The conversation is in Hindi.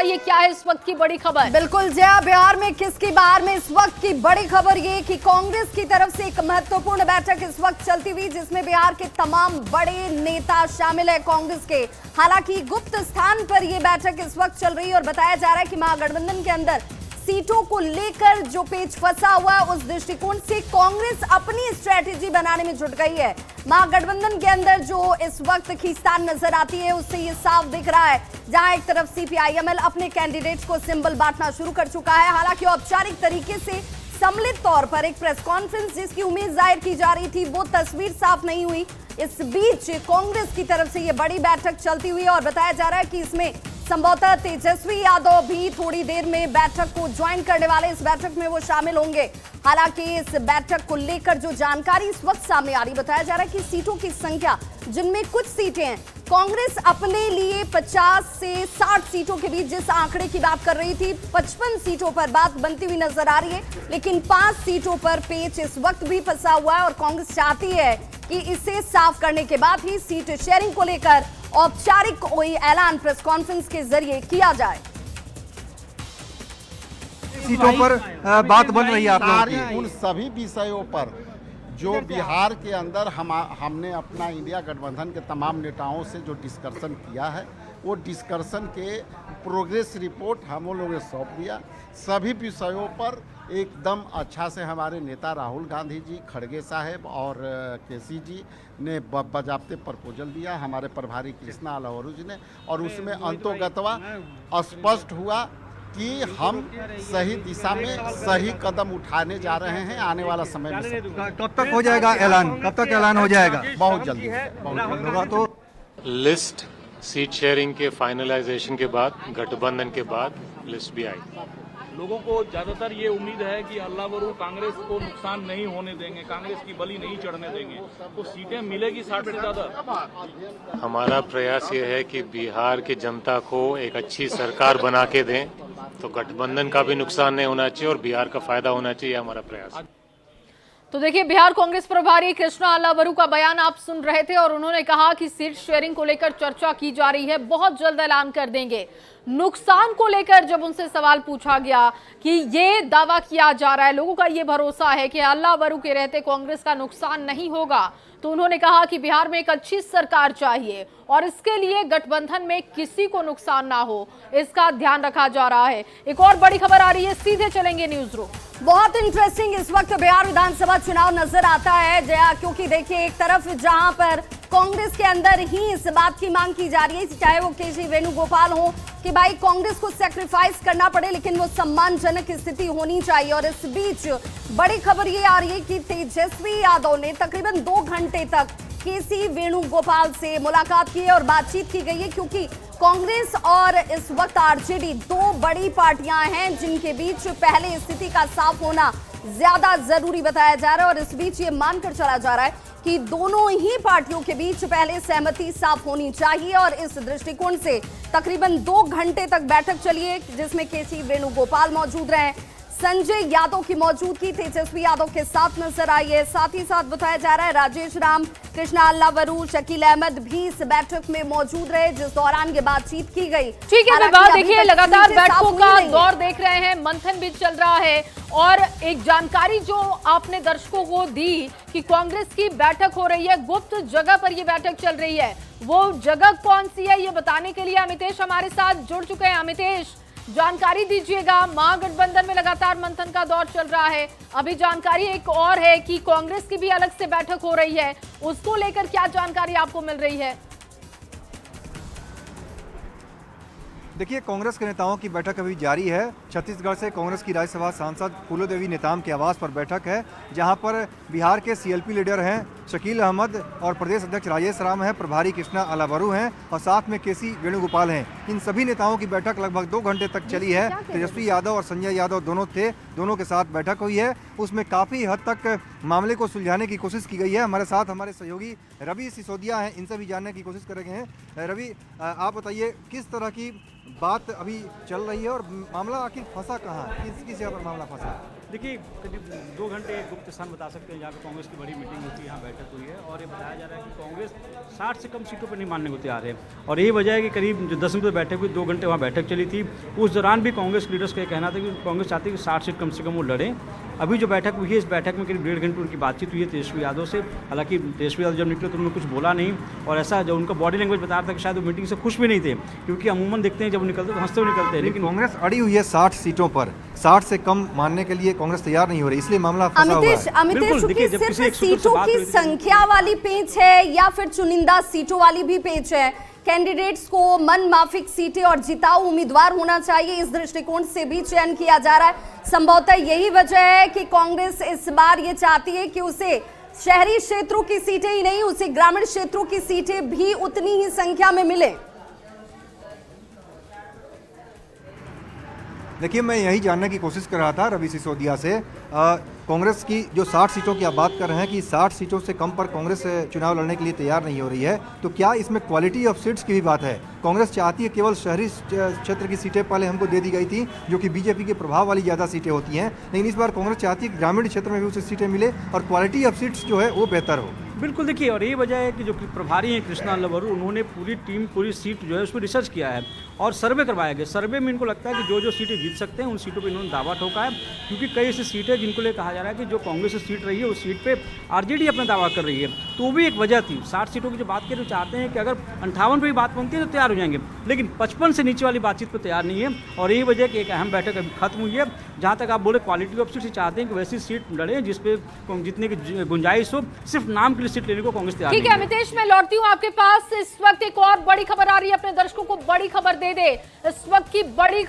बताइए क्या है इस वक्त की बड़ी खबर। बिल्कुल जया, बिहार में किसकी बार में इस वक्त की बड़ी खबर ये कि कांग्रेस की तरफ से एक महत्वपूर्ण बैठक इस वक्त चलती हुई, जिसमें बिहार के तमाम बड़े नेता शामिल है कांग्रेस के। हालांकि गुप्त स्थान पर यह बैठक इस वक्त चल रही है और बताया जा रहा है कि महागठबंधन के अंदर सीटों को लेकर जो पेच फंसा हुआ है, उस दृष्टिकोण से कांग्रेस अपनी स्ट्रेटेजी बनाने में जुट गई है। महागठबंधन के अंदर जो इस वक्त खींचतान नजर आती है, उससे ये साफ दिख रहा है, जहां एक तरफ सीपीआईएमएल अपने कैंडिडेट्स को सिंबल बांटना शुरू कर चुका है। हालांकि औपचारिक तरीके से सम्मिलित तौर पर एक प्रेस कॉन्फ्रेंस जिसकी उम्मीद जाहिर की जा रही थी, वो तस्वीर साफ नहीं हुई। इस बीच कांग्रेस की तरफ से ये बड़ी बैठक चलती हुई और बताया जा रहा है कि इसमें संभवतः तेजस्वी यादव भी थोड़ी देर में बैठक को ज्वाइन करने वाले, इस बैठक में वो शामिल होंगे। हालांकि इस बैठक को लेकर जो जानकारी इस वक्त सामने आ रही, बताया जा रहा है कि सीटों की संख्या, जिनमें कुछ सीटें हैं कांग्रेस अपने लिए 50 से 60 सीटों के बीच जिस आंकड़े की बात कर रही थी, 55 सीटों पर बात बनती हुई नजर आ रही है, लेकिन 5 सीटों पर पेच इस वक्त भी फंसा हुआ है और कांग्रेस चाहती है कि इसे साफ करने के बाद ही सीट शेयरिंग को लेकर औपचारिक कोई ऐलान प्रेस कॉन्फ्रेंस के जरिए किया जाए। सीटों पर बात बन रही है आप लोगों की। उन सभी विषयों पर जो बिहार के अंदर हमने अपना इंडिया गठबंधन के तमाम नेताओं से जो डिस्कशन किया है, वो डिस्कशन के प्रोग्रेस रिपोर्ट हम लोगों ने सौंप दिया। सभी विषयों पर एकदम अच्छा से हमारे नेता राहुल गांधी जी, खड़गे साहब और केसी जी ने बजाबते प्रपोजल दिया, हमारे प्रभारी कृष्णा अलावरू जी ने, और उसमें अंतोगतवा स्पष्ट हुआ कि हम सही दिशा में सही कदम उठाने जा रहे हैं। आने वाला समय में कब तक हो जाएगा ऐलान? कब तक ऐलान हो जाएगा? बहुत जल्दी होगा। तो लिस्ट सीट शेयरिंग के फाइनलाइजेशन के बाद, गठबंधन के बाद लिस्ट भी आई। लोगों को ज्यादातर ये उम्मीद है कि अल्लावरू कांग्रेस को नुकसान नहीं होने देंगे, कांग्रेस की बलि नहीं चढ़ने देंगे, तो सीटें मिलेगी 60 से ज्यादा। हमारा प्रयास ये है कि बिहार की जनता को एक अच्छी सरकार बना के दें, तो गठबंधन का भी नुकसान नहीं होना चाहिए और बिहार का फायदा होना चाहिए, हमारा प्रयास। तो देखिए, बिहार कांग्रेस प्रभारी कृष्णा अलावरू का बयान आप सुन रहे थे और उन्होंने कहा कि सीट शेयरिंग को लेकर चर्चा की जा रही है, बहुत जल्द ऐलान कर देंगे। नुकसान को लेकर जब उनसे सवाल पूछा गया कि ये दावा किया जा रहा है, लोगों का ये भरोसा है कि अलावरू के रहते कांग्रेस का नुकसान नहीं होगा, तो उन्होंने कहा कि बिहार में एक अच्छी सरकार चाहिए और इसके लिए गठबंधन में किसी को नुकसान ना हो, इसका ध्यान रखा जा रहा है। एक और बड़ी खबर आ रही है, सीधे चलेंगे न्यूज रूम। बहुत इंटरेस्टिंग इस वक्त बिहार विधानसभा चुनाव नजर आता है जया, क्योंकि देखिए एक तरफ जहां पर कांग्रेस के अंदर ही इस बात की मांग की जा रही है, चाहे वो केसी वेणुगोपाल हो, कि भाई कांग्रेस को सैक्रिफाइस करना पड़े लेकिन वो सम्मानजनक स्थिति होनी चाहिए। और इस बीच बड़ी खबर ये आ रही है कि तेजस्वी यादव ने तकरीबन 2 घंटे तक केसी वेणुगोपाल से मुलाकात की है और बातचीत की गई है, क्योंकि कांग्रेस और इस वक्त आरजेडी 2 बड़ी पार्टियां हैं जिनके बीच पहले स्थिति का साफ होना ज्यादा जरूरी बताया जा रहा है। और इस बीच ये मानकर चला जा रहा है कि दोनों ही पार्टियों के बीच पहले सहमति साफ होनी चाहिए और इस दृष्टिकोण से तकरीबन 2 घंटे तक बैठक चली है, जिसमें केसी वेणुगोपाल मौजूद रहे, संजय यादव की मौजूदगी तेजस्वी यादव के साथ नजर आई है। साथ ही साथ बताया जा रहा है राजेश राम, कृष्णा अलावरू, शकील अहमद भी इस बैठक में मौजूद रहे, जिस दौरान ये बातचीत की गई। ठीक है, बात देखिए, लगातार बैठकों का दौर देख रहे हैं, मंथन भी चल रहा है और एक जानकारी जो आपने दर्शकों को दी कि कांग्रेस की बैठक हो रही है, गुप्त जगह पर ये बैठक चल रही है, वो जगह कौन सी है ये बताने के लिए अमितेश हमारे साथ जुड़ चुके हैं। अमितेश, जानकारी दीजिएगा। महागठबंधन में लगातार मंथन का दौर चल रहा है, अभी जानकारी एक और है कि कांग्रेस की भी अलग से बैठक हो रही है, उसको लेकर क्या जानकारी आपको मिल रही है? देखिए, कांग्रेस के नेताओं की बैठक अभी जारी है। छत्तीसगढ़ से कांग्रेस की राज्यसभा सांसद फूलो देवी नेताम के आवास पर बैठक है, जहां पर बिहार के सीएलपी लीडर हैं शकील अहमद और प्रदेश अध्यक्ष राजेश राम हैं, प्रभारी कृष्णा अलावरू हैं और साथ में केसी वेणुगोपाल हैं। इन सभी नेताओं की बैठक लगभग 2 घंटे तक चली है। तेजस्वी यादव और संजय यादव दोनों थे, दोनों के साथ बैठक हुई है। उसमें काफ़ी हद तक मामले को सुलझाने की कोशिश की गई है। हमारे साथ हमारे सहयोगी रवि सिसोदिया हैं, इनसे भी जानने की कोशिश कर रहे हैं। रवि, आप बताइए किस तरह की बात अभी चल रही है और मामला आखिर फंसा कहाँ है, किस जगह पर मामला फंसा? देखिए करीब 2 घंटे एक गुप्त स्थान बता सकते हैं जहाँ पे कांग्रेस की बड़ी मीटिंग होती है, यहाँ बैठक हुई है और ये बताया जा रहा है कि कांग्रेस 60 से कम सीटों पर नहीं मानने को तैयार है। और यही वजह है कि करीब जो 10 बजे बैठक हुई, 2 घंटे वहाँ बैठक चली थी। उस दौरान भी कांग्रेस लीडर्स का ये कहना था कि कांग्रेस चाहती है कि 60 सीट कम से कम वो लड़ें। अभी जो बैठक हुई है, इस बैठक में करीब 1.5 घंटे उनकी बातचीत हुई है तेजस्वी यादव से। हालांकि तेजस्वी यादव जब निकले तो उन्होंने कुछ बोला नहीं, और ऐसा जो उनका बॉडी लैंग्वेज बता रहा था कि शायद वो मीटिंग से खुश भी नहीं थे, क्योंकि अमूमन देखते हैं जब वो निकलते तो हंसते हुए निकलते हैं। लेकिन कांग्रेस अड़ी हुई है 60 सीटों पर, 60 से कम मानने के लिए कांग्रेस तैयार नहीं हो रही, इसलिए मामला फंसा हुआ है। अमितेश, बिल्कुल, चूंकि देखिए, जब सिर्फ किसी एक सूत्र से सीटों बात की हुई थी- संख्या वाली पेंच है या फिर चुनिंदा सीटों वाली भी पेंच है, कैंडिडेट्स को मन माफिक सीटें और जिताऊ उम्मीदवार होना चाहिए, इस दृष्टिकोण से भी चयन किया जा रहा है। संभवतः यही वजह है कि कांग्रेस इस बार ये चाहती है कि उसे शहरी क्षेत्रों की सीटें ही नहीं, उसे ग्रामीण क्षेत्रों की सीटें भी उतनी ही संख्या में मिले। देखिए, मैं यही जानने की कोशिश कर रहा था रवि सिसोदिया से, कांग्रेस की जो 60 सीटों की आप बात कर रहे हैं कि 60 सीटों से कम पर कांग्रेस चुनाव लड़ने के लिए तैयार नहीं हो रही है, तो क्या इसमें क्वालिटी ऑफ सीट्स की भी बात है? कांग्रेस चाहती है केवल शहरी क्षेत्र की सीटें पहले हमको दे दी गई थी, जो कि बीजेपी के प्रभाव वाली ज़्यादा सीटें होती हैं, लेकिन इस बार कांग्रेस चाहती है कि ग्रामीण क्षेत्र में भी उसे सीटें मिले और क्वालिटी ऑफ सीट्स जो है वो बेहतर हो। बिल्कुल, देखिए, और यही वजह है कि जो प्रभारी हैं कृष्णा अल्लावरू, उन्होंने पूरी टीम, पूरी सीट जो है उस पर रिसर्च किया है और सर्वे करवाया गया। सर्वे में इनको लगता है कि जो सीटें जीत सकते हैं उन सीटों पे इन्होंने दावा ठोका है, क्योंकि कई ऐसी सीटें जिनको लिए कहा जा रहा है कि जो कांग्रेस की सीट रही है उस सीट पे आरजेडी अपना दावा कर रही है, तो भी एक वजह थी। 60 सीटों की जो बात करें तो चाहते हैं कि अगर 58 पे भी बात बनती है तो तैयार हो जाएंगे, लेकिन 55 से नीचे वाली बातचीत पर तैयार नहीं है। और यही वजह कि एक अहम बैठक अभी खत्म हुई है, जहाँ तक आप बोले क्वालिटी ऑफ सीट चाहते हैं कि वैसी सीट लड़े जिसपे जितने की गुंजाइश हो, सिर्फ नाम के लिए सीट लेने को कांग्रेस तैयार ठीक नहीं है अमितेश, मैं लौटती हूँ आपके पास। इस वक्त एक और बड़ी खबर आ रही है, अपने दर्शकों को बड़ी खबर दे दे। इस वक्त की बड़ी